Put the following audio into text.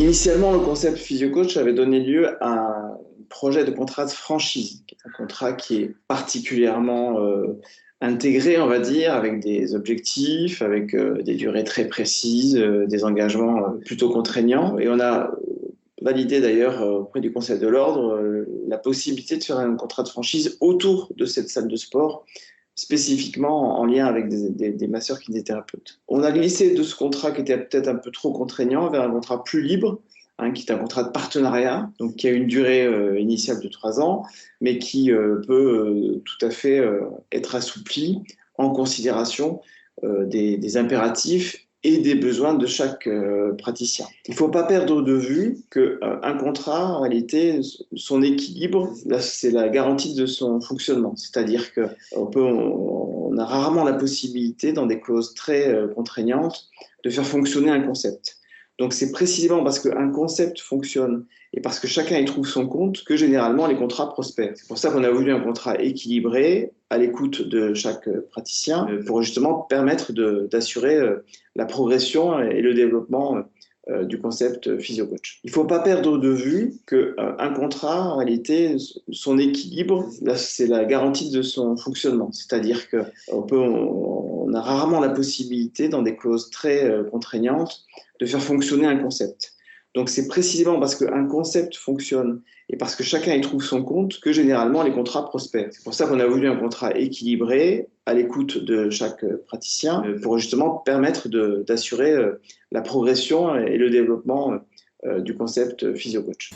Initialement, le concept PhysioCoach avait donné lieu à un projet de contrat de franchise, qui est un contrat qui est particulièrement intégré, on va dire, avec des objectifs, avec des durées très précises, des engagements plutôt contraignants. Et on a validé d'ailleurs auprès du Conseil de l'Ordre la possibilité de faire un contrat de franchise autour de cette salle de sport, spécifiquement en lien avec des masseurs kinésithérapeutes. On a glissé de ce contrat qui était peut-être un peu trop contraignant vers un contrat plus libre, qui est un contrat de partenariat, donc qui a une durée initiale de 3 ans, mais qui peut tout à fait être assoupli en considération des impératifs et des besoins de chaque praticien. Il ne faut pas perdre de vue qu'un contrat, en réalité, son équilibre, c'est la garantie de son fonctionnement. C'est-à-dire qu'on a rarement la possibilité, dans des clauses très contraignantes, de faire fonctionner un concept. Donc c'est précisément parce qu'un concept fonctionne et parce que chacun y trouve son compte que généralement les contrats prospèrent. C'est pour ça qu'on a voulu un contrat équilibré, à l'écoute de chaque praticien, pour justement permettre d'assurer la progression et le développement du concept PhysioCoach. Il ne faut pas perdre de vue qu'un contrat, en réalité, son équilibre, c'est la garantie de son fonctionnement. C'est-à-dire qu'on a rarement la possibilité, dans des clauses très contraignantes, de faire fonctionner un concept. Donc c'est précisément parce qu'un concept fonctionne et parce que chacun y trouve son compte que généralement les contrats prospèrent. C'est pour ça qu'on a voulu un contrat équilibré, à l'écoute de chaque praticien, pour justement permettre d'assurer la progression et le développement du concept PhysioCoach.